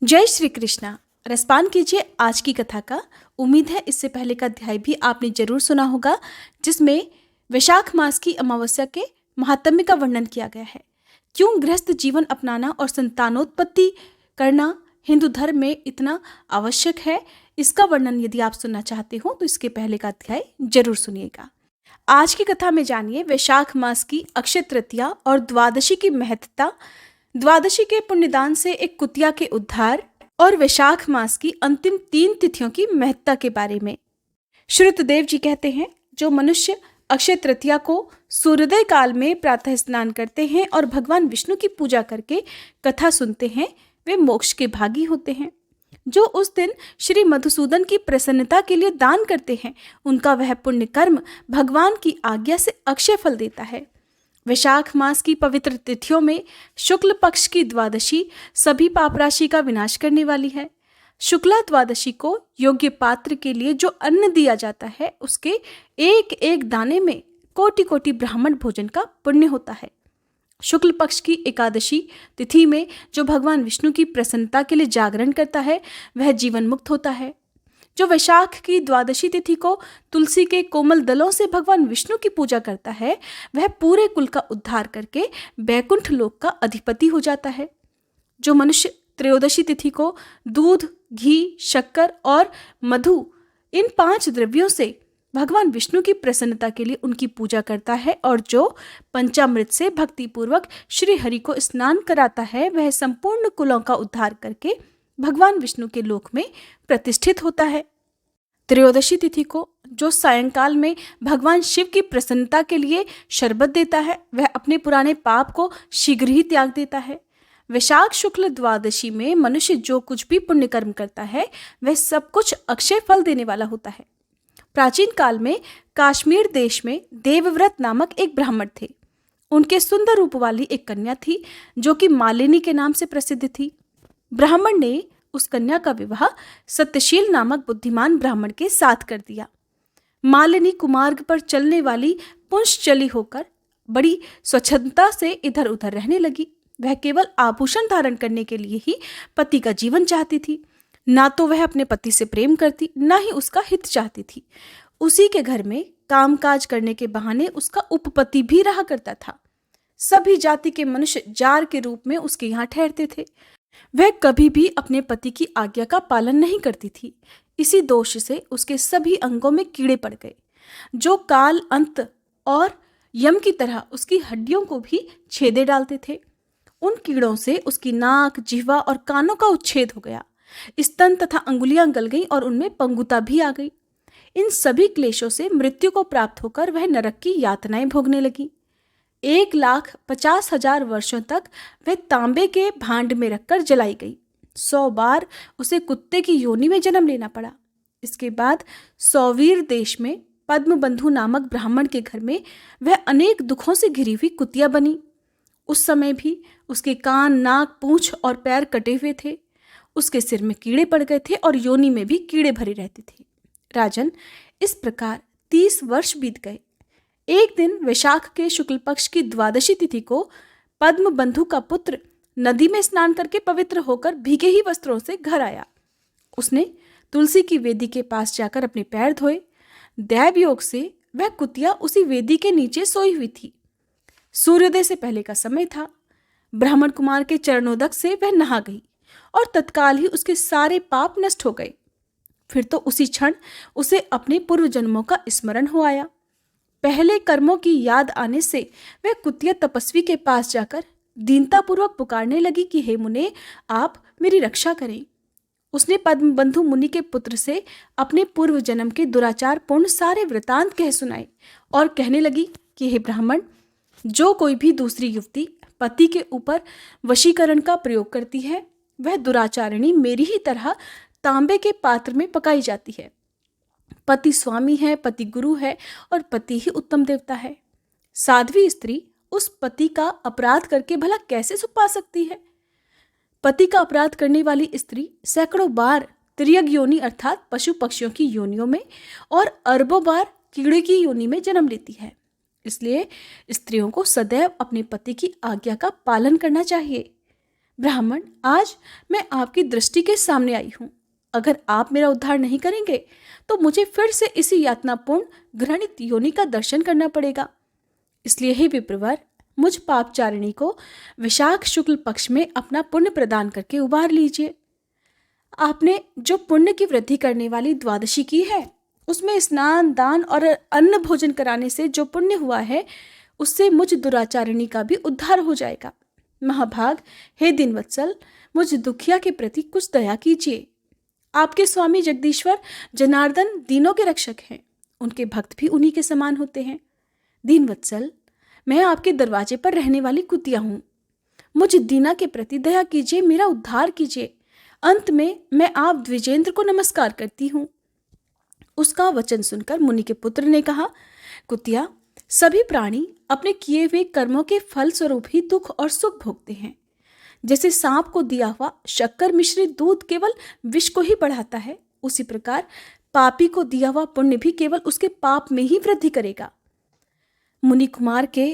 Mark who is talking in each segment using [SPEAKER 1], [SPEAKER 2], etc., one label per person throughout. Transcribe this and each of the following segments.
[SPEAKER 1] जय श्री कृष्णा। रसपान कीजिए आज की कथा का। उम्मीद है इससे पहले का अध्याय भी आपने जरूर सुना होगा, जिसमें वैशाख मास की अमावस्या के महात्म्य का वर्णन किया गया है। क्यों गृहस्थ जीवन अपनाना और संतानोत्पत्ति करना हिंदू धर्म में इतना आवश्यक है, इसका वर्णन यदि आप सुनना चाहते हो तो इसके पहले का अध्याय जरूर सुनिएगा। आज की कथा में जानिए वैशाख मास की अक्षय तृतीया और द्वादशी की महत्ता, द्वादशी के पुण्यदान से एक कुतिया के उद्धार और वैशाख मास की अंतिम 3 तिथियों की महत्ता के बारे में। श्रुतदेव जी कहते हैं, जो मनुष्य अक्षय तृतीया को सूर्योदय काल में प्रातः स्नान करते हैं और भगवान विष्णु की पूजा करके कथा सुनते हैं, वे मोक्ष के भागी होते हैं। जो उस दिन श्री मधुसूदन की प्रसन्नता के लिए दान करते हैं, उनका वह पुण्य कर्म भगवान की आज्ञा से अक्षय फल देता है। वैशाख मास की पवित्र तिथियों में शुक्ल पक्ष की द्वादशी सभी पाप राशि का विनाश करने वाली है। शुक्ला द्वादशी को योग्य पात्र के लिए जो अन्न दिया जाता है, उसके एक एक दाने में कोटि कोटि ब्राह्मण भोजन का पुण्य होता है। शुक्ल पक्ष की एकादशी तिथि में जो भगवान विष्णु की प्रसन्नता के लिए जागरण करता है, वह जीवन मुक्त होता है। जो वैशाख की द्वादशी तिथि को तुलसी के कोमल दलों से भगवान विष्णु की पूजा करता है, वह पूरे कुल का उद्धार करके बैकुंठ लोक का अधिपति हो जाता है। जो मनुष्य त्रयोदशी तिथि को दूध, घी, शक्कर और मधु, इन 5 द्रव्यों से भगवान विष्णु की प्रसन्नता के लिए उनकी पूजा करता है और जो पंचामृत से भक्तिपूर्वक श्री हरि को स्नान कराता है, वह संपूर्ण कुलों का उद्धार करके भगवान विष्णु के लोक में प्रतिष्ठित होता है। त्रयोदशी तिथि को जो सायंकाल में भगवान शिव की प्रसन्नता के लिए शरबत देता है, वह अपने पुराने पाप को शीघ्र ही त्याग देता है। वैशाख शुक्ल द्वादशी में मनुष्य जो कुछ भी पुण्य कर्म करता है, वह सब कुछ अक्षय फल देने वाला होता है। प्राचीन काल में कश्मीर देश में देवव्रत नामक एक ब्राह्मण थे। उनके सुंदर रूप वाली एक कन्या थी, जो कि मालिनी के नाम से प्रसिद्ध थी। ब्राह्मण ने उस कन्या का विवाह सत्यशील नामक बुद्धिमान ब्राह्मण के साथ कर दिया। मालिनी कुमार्ग पर चलने वाली पुंसचली होकर बड़ी स्वच्छंदता से इधर उधर रहने लगी। वह केवल आभूषण धारण करने के लिए ही पति का जीवन चाहती थी। ना तो वह अपने पति से प्रेम करती, ना ही उसका हित चाहती थी। उसी के घर में कामकाज करने के बहाने उसका उपपति भी रहा करता था। सभी जाति के मनुष्य जार के रूप में उसके यहाँ ठहरते थे। वह कभी भी अपने पति की आज्ञा का पालन नहीं करती थी। इसी दोष से उसके सभी अंगों में कीड़े पड़ गए, जो काल अंत और यम की तरह उसकी हड्डियों को भी छेदे डालते थे। उन कीड़ों से उसकी नाक, जिह्वा और कानों का उच्छेद हो गया। स्तन तथा अंगुलियां गल गईं और उनमें पंगुता भी आ गई। इन सभी क्लेशों से मृत्यु को प्राप्त होकर वह नरक की यातनाएं भोगने लगी। 1,50,000 वर्षों तक वह तांबे के भांड में रखकर जलाई गई। 100 बार उसे कुत्ते की योनि में जन्म लेना पड़ा। इसके बाद सौवीर देश में पद्मबंधु नामक ब्राह्मण के घर में वह अनेक दुखों से घिरी हुई कुतिया बनी। उस समय भी उसके कान, नाक, पूंछ और पैर कटे हुए थे। उसके सिर में कीड़े पड़ गए थे और योनि में भी कीड़े भरे रहते थे। राजन, इस प्रकार 30 वर्ष बीत गए। एक दिन वैशाख के शुक्ल पक्ष की द्वादशी तिथि को पद्मबंधु का पुत्र नदी में स्नान करके पवित्र होकर भीगे ही वस्त्रों से घर आया। उसने तुलसी की वेदी के पास जाकर अपने पैर धोए। दैव योग से वह कुतिया उसी वेदी के नीचे सोई हुई थी। सूर्योदय से पहले का समय था। ब्राह्मण कुमार के चरणोदक से वह नहा गई और तत्काल ही उसके सारे पाप नष्ट हो गए। फिर तो उसी क्षण उसे अपने पूर्व जन्मों का स्मरण हो आया। पहले कर्मों की याद आने से वह कुतिया तपस्वी के पास जाकर दीनतापूर्वक पुकारने लगी कि हे मुने, आप मेरी रक्षा करें। उसने पद्मबंधु मुनि के पुत्र से अपने पूर्व जन्म के दुराचार पूर्ण सारे वृतांत कह सुनाए और कहने लगी कि हे ब्राह्मण, जो कोई भी दूसरी युवती पति के ऊपर वशीकरण का प्रयोग करती है, वह दुराचारिणी मेरी ही तरह तांबे के पात्र में पकाई जाती है। पति स्वामी है, पति गुरु है और पति ही उत्तम देवता है। साध्वी स्त्री उस पति का अपराध करके भला कैसे सुख पा सकती है? पति का अपराध करने वाली स्त्री सैकड़ों बार तिर्यक योनि अर्थात पशु पक्षियों की योनियों में और अरबों बार कीड़े की योनि में जन्म लेती है। इसलिए स्त्रियों को सदैव अपने पति की आज्ञा का पालन करना चाहिए। ब्राह्मण, आज मैं आपकी दृष्टि के सामने आई हूँ। अगर आप मेरा उद्धार नहीं करेंगे तो मुझे फिर से इसी यातनापूर्ण घृणित योनि का दर्शन करना पड़ेगा। इसलिए हे विप्रवर, मुझ पापचारिणी को विशाख शुक्ल पक्ष में अपना पुण्य प्रदान करके उबार लीजिए। आपने जो पुण्य की वृद्धि करने वाली द्वादशी की है, उसमें स्नान, दान और अन्न भोजन कराने से जो पुण्य हुआ है, उससे मुझ दुराचारिणी का भी उद्धार हो जाएगा। महाभाग, हे दीनवत्सल, मुझ दुखिया के प्रति कुछ दया कीजिए। आपके स्वामी जगदीश्वर जनार्दन दीनों के रक्षक हैं, उनके भक्त भी उन्हीं के समान होते हैं। दीनवत्सल, मैं आपके दरवाजे पर रहने वाली कुतिया हूँ। मुझ दीना के प्रति दया कीजिए, मेरा उद्धार कीजिए। अंत में मैं आप द्विजेंद्र को नमस्कार करती हूँ। उसका वचन सुनकर मुनि के पुत्र ने कहा, कुतिया, सभी प्राणी अपने किए हुए कर्मों के फल स्वरूप ही दुख और सुख भोगते हैं। जैसे सांप को दिया हुआ शक्कर मिश्रित दूध केवल विष को ही बढ़ाता है, उसी प्रकार पापी को दिया हुआ पुण्य भी केवल उसके पाप में ही वृद्धि करेगा। मुनि कुमार के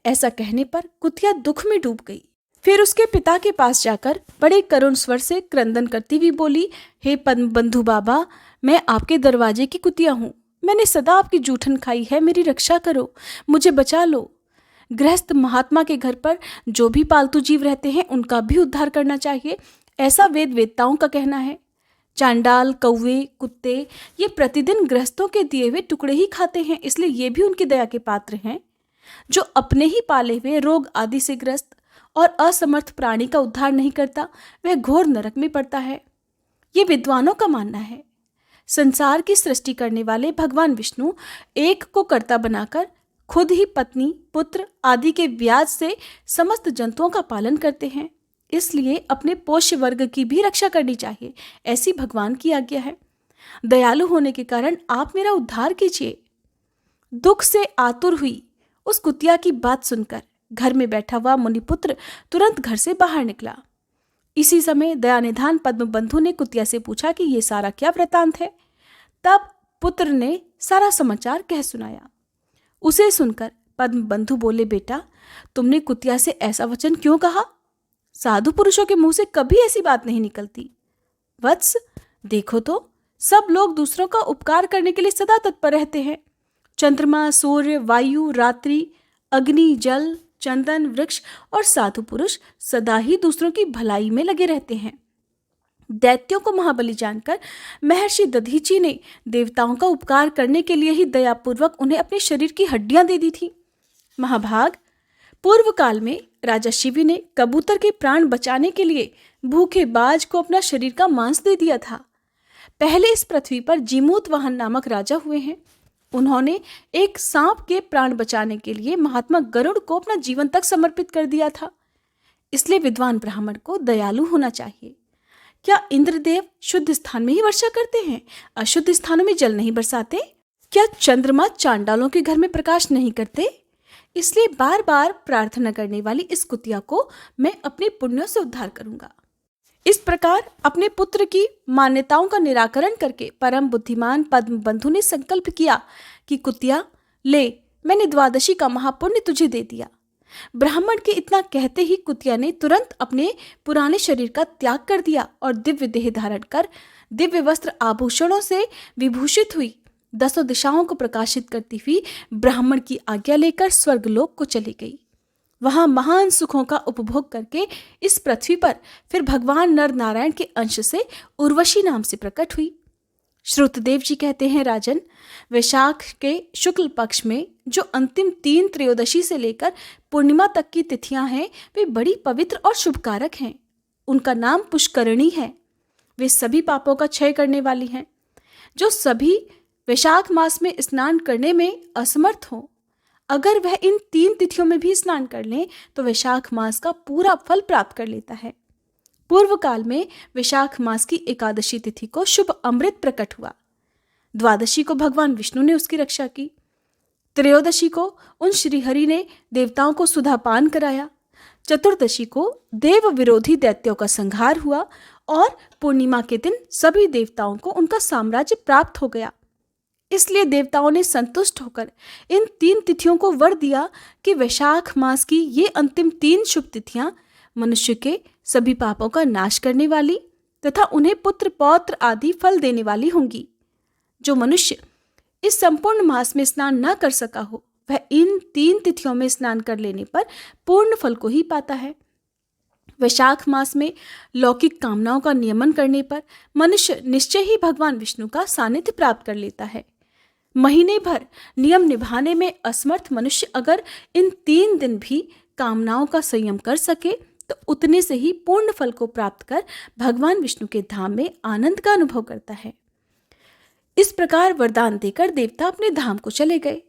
[SPEAKER 1] ऐसा कहने पर कुतिया दुख में डूब गई। फिर उसके पिता के पास जाकर बड़े करुण स्वर से क्रंदन करती हुई बोली, हे पद्म बंधु बाबा, मैं आपके दरवाजे की कुतिया हूँ। मैंने सदा आपकी जूठन खाई है, मेरी रक्षा करो, मुझे बचा लो। गृहस्थ महात्मा के घर पर जो भी पालतू जीव रहते हैं, उनका भी उद्धार करना चाहिए, ऐसा वेद वेत्ताओं का कहना है। चांडाल, कौवे, कुत्ते ये प्रतिदिन गृहस्थों के दिए हुए टुकड़े ही खाते हैं, इसलिए ये भी उनकी दया के पात्र हैं। जो अपने ही पाले हुए रोग आदि से ग्रस्त और असमर्थ प्राणी का उद्धार नहीं करता, वह घोर नरक में पड़ता है। ये विद्वानों का मानना है। संसार की सृष्टि करने वाले भगवान विष्णु एक को कर्ता बनाकर खुद ही पत्नी, पुत्र आदि के व्याज से समस्त जंतुओं का पालन करते हैं। इसलिए अपने पोष्य वर्ग की भी रक्षा करनी चाहिए, ऐसी भगवान की आज्ञा है। दयालु होने के कारण आप मेरा उद्धार कीजिए। दुख से आतुर हुई उस कुतिया की बात सुनकर घर में बैठा हुआ मुनिपुत्र तुरंत घर से बाहर निकला। इसी समय दयानिधान पद्म बंधु ने कुतिया से पूछा कि ये सारा क्या वृतांत है। तब पुत्र ने सारा समाचार कह सुनाया। उसे सुनकर पद्म बंधु बोले, बेटा, तुमने कुतिया से ऐसा वचन क्यों कहा? साधु पुरुषों के मुंह से कभी ऐसी बात नहीं निकलती। वत्स, देखो तो, सब लोग दूसरों का उपकार करने के लिए सदा तत्पर रहते हैं। चंद्रमा, सूर्य, वायु, रात्रि, अग्नि, जल, चंदन, वृक्ष और साधु पुरुष सदा ही दूसरों की भलाई में लगे रहते हैं। दैत्यों को महाबली जानकर महर्षि दधीची ने देवताओं का उपकार करने के लिए ही दयापूर्वक उन्हें अपने शरीर की हड्डियां दे दी थी। महाभाग, पूर्व काल में राजा शिवी ने कबूतर के प्राण बचाने के लिए भूखे बाज को अपना शरीर का मांस दे दिया था। पहले इस पृथ्वी पर जीमूत वाहन नामक राजा हुए हैं। उन्होंने एक सांप के प्राण बचाने के लिए महात्मा गरुड़ को अपना जीवन तक समर्पित कर दिया था। इसलिए विद्वान ब्राह्मण को दयालु होना चाहिए। क्या इंद्रदेव शुद्ध स्थान में ही वर्षा करते हैं, अशुद्ध स्थानों में जल नहीं बरसाते? क्या चंद्रमा चांडालों के घर में प्रकाश नहीं करते? इसलिए बार बार प्रार्थना करने वाली इस कुतिया को मैं अपने पुण्यों से उद्धार करूंगा। इस प्रकार अपने पुत्र की मान्यताओं का निराकरण करके परम बुद्धिमान पद्म बंधु ने संकल्प किया कि कुतिया, ले, मैंने द्वादशी का महापुण्य तुझे दे दिया। ब्राह्मण के इतना कहते ही कुतिया ने तुरंत अपने पुराने शरीर का त्याग कर दिया और दिव्य देह धारण कर दिव्य वस्त्र आभूषणों से विभूषित हुई 10 दिशाओं को प्रकाशित करती हुई ब्राह्मण की आज्ञा लेकर स्वर्गलोक को चली गई। वहां महान सुखों का उपभोग करके इस पृथ्वी पर फिर भगवान नर नारायण के अंश से उर्वशी नाम से प्रकट हुई। श्रुतदेव जी कहते हैं, राजन, वैशाख के शुक्ल पक्ष में जो अंतिम 3 त्रयोदशी से लेकर पूर्णिमा तक की तिथियां हैं, वे बड़ी पवित्र और शुभकारक हैं। उनका नाम पुष्करणी है। वे सभी पापों का क्षय करने वाली हैं। जो सभी वैशाख मास में स्नान करने में असमर्थ हो, अगर वह इन 3 तिथियों में भी स्नान कर लें तो वैशाख मास का पूरा फल प्राप्त कर लेता है। पूर्व काल में वैशाख मास की एकादशी तिथि को शुभ अमृत प्रकट हुआ। द्वादशी को भगवान विष्णु ने उसकी रक्षा की। त्रयोदशी को उन श्रीहरि ने देवताओं को सुधापान कराया। चतुर्दशी को देव विरोधी दैत्यों का संहार हुआ और पूर्णिमा के दिन सभी देवताओं को उनका साम्राज्य प्राप्त हो गया। इसलिए देवताओं ने संतुष्ट होकर इन 3 तिथियों को वर दिया कि वैशाख मास की ये अंतिम 3 शुभ तिथियां मनुष्य के सभी पापों का नाश करने वाली तथा उन्हें पुत्र पौत्र आदि फल देने वाली होंगी। जो मनुष्य इस संपूर्ण मास में स्नान न कर सका हो, वह इन 3 तिथियों में स्नान कर लेने पर पूर्ण फल को ही पाता है। वैशाख मास में लौकिक कामनाओं का नियमन करने पर मनुष्य निश्चय ही भगवान विष्णु का सानिध्य प्राप्त कर लेता है। महीने भर नियम निभाने में असमर्थ मनुष्य अगर इन 3 दिन भी कामनाओं का संयम कर सके तो उतने से ही पूर्ण फल को प्राप्त कर भगवान विष्णु के धाम में आनंद का अनुभव करता है। इस प्रकार वरदान देकर देवता अपने धाम को चले गए।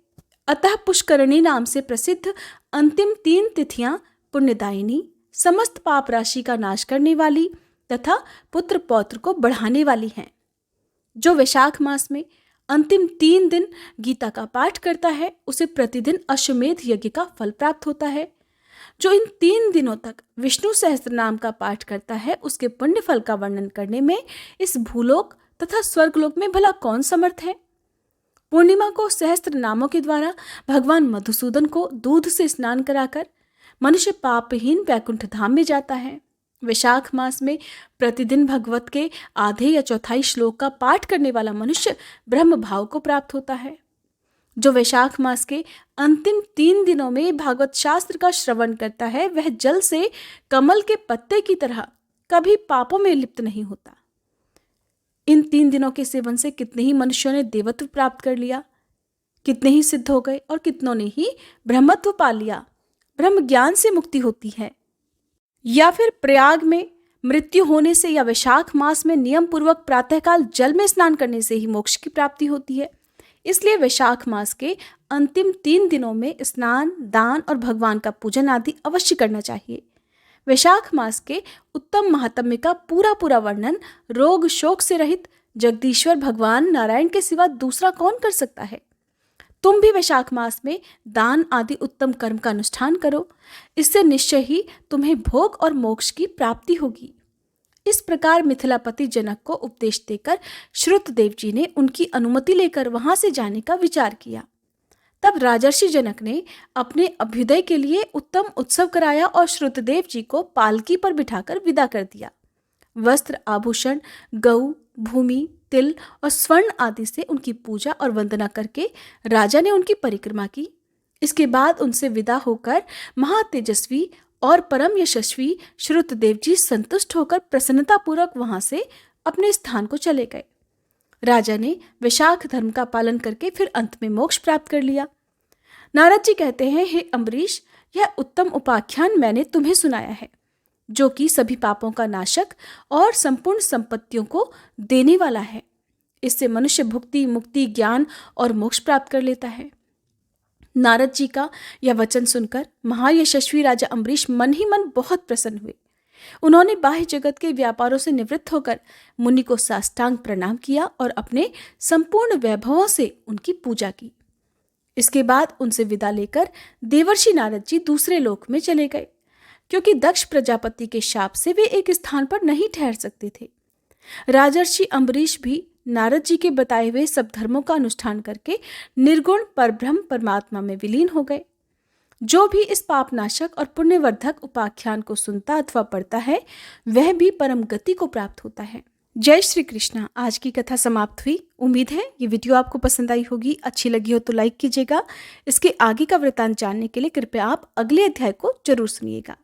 [SPEAKER 1] अतः पुष्करणी नाम से प्रसिद्ध अंतिम 3 तिथियां पुण्यदायिनी, समस्त पाप राशि का नाश करने वाली तथा पुत्र पौत्र को बढ़ाने वाली हैं। जो वैशाख मास में अंतिम 3 दिन गीता का पाठ करता है उसे प्रतिदिन अश्वमेध यज्ञ का फल प्राप्त होता है। जो इन 3 दिनों तक विष्णु सहस्त्र नाम का पाठ करता है उसके पुण्य फल का वर्णन करने में इस भूलोक तथा स्वर्गलोक में भला कौन समर्थ है। पूर्णिमा को सहस्त्र नामों के द्वारा भगवान मधुसूदन को दूध से स्नान कराकर मनुष्य पापहीन वैकुंठ धाम में जाता है। वैशाख मास में प्रतिदिन भगवत के आधे या चौथाई श्लोक का पाठ करने वाला मनुष्य ब्रह्म भाव को प्राप्त होता है। जो वैशाख मास के अंतिम 3 दिनों में भागवत शास्त्र का श्रवण करता है वह जल से कमल के पत्ते की तरह कभी पापों में लिप्त नहीं होता। इन 3 दिनों के सेवन से कितने ही मनुष्यों ने देवत्व प्राप्त कर लिया, कितने ही सिद्ध हो गए और कितनों ने ही ब्रह्मत्व पा लिया। ब्रह्म ज्ञान से मुक्ति होती है या फिर प्रयाग में मृत्यु होने से या वैशाख मास में नियम पूर्वक प्रातःकाल जल में स्नान करने से ही मोक्ष की प्राप्ति होती है। इसलिए वैशाख मास के अंतिम 3 दिनों में स्नान, दान और भगवान का पूजन आदि अवश्य करना चाहिए। वैशाख मास के उत्तम महात्म्य का पूरा वर्णन रोग शोक से रहित जगदीश्वर भगवान नारायण के सिवा दूसरा कौन कर सकता है। तुम भी वैशाख मास में दान आदि उत्तम कर्म का अनुष्ठान करो, इससे निश्चय ही तुम्हें भोग और मोक्ष की प्राप्ति होगी। इस प्रकार मिथिलापति जनक को उपदेश देकर श्रुतदेव जी ने उनकी अनुमति लेकर वहां से जाने का विचार किया। तब राजर्षि जनक ने अपने अभ्युदय के लिए उत्तम उत्सव कराया और श्रुतदेव जी को पालकी पर बिठाकर विदा कर दिया। वस्त्र, आभूषण, गऊ, भूमि, तिल और स्वर्ण आदि से उनकी पूजा और वंदना करके राजा ने उनकी परिक्रमा की। इसके बाद उनसे विदा होकर महातेजस्वी और परम यशस्वी श्रुतदेव जी संतुष्ट होकर प्रसन्नतापूर्वक वहां से अपने स्थान को चले गए। राजा ने वैशाख धर्म का पालन करके फिर अंत में मोक्ष प्राप्त कर लिया। नारद जी कहते हैं, हे अम्बरीश, यह उत्तम उपाख्यान मैंने तुम्हें सुनाया है, जो कि सभी पापों का नाशक और संपूर्ण संपत्तियों को देने वाला है। इससे मनुष्य भुक्ति, मुक्ति, ज्ञान और मोक्ष प्राप्त कर लेता है। नारद जी का यह वचन सुनकर महायशस्वी राजा अम्बरीश मन ही मन बहुत प्रसन्न हुए। उन्होंने बाह्य जगत के व्यापारों से निवृत्त होकर मुनि को साष्टांग प्रणाम किया और अपने संपूर्ण वैभवों से उनकी पूजा की। इसके बाद उनसे विदा लेकर देवर्षि नारद जी दूसरे लोक में चले गए, क्योंकि दक्ष प्रजापति के शाप से वे एक स्थान पर नहीं ठहर सकते थे। राजर्षि अम्बरीश भी नारद जी के बताए हुए सब धर्मों का अनुष्ठान करके निर्गुण परब्रह्म परमात्मा में विलीन हो गए। जो भी इस पापनाशक और पुण्यवर्धक उपाख्यान को सुनता अथवा पढ़ता है वह भी परम गति को प्राप्त होता है। जय श्री कृष्णा। आज की कथा समाप्त हुई। उम्मीद है ये वीडियो आपको पसंद आई होगी। अच्छी लगी हो तो लाइक कीजिएगा। इसके आगे का वृत्तांत जानने के लिए कृपया आप अगले अध्याय को जरूर सुनिएगा।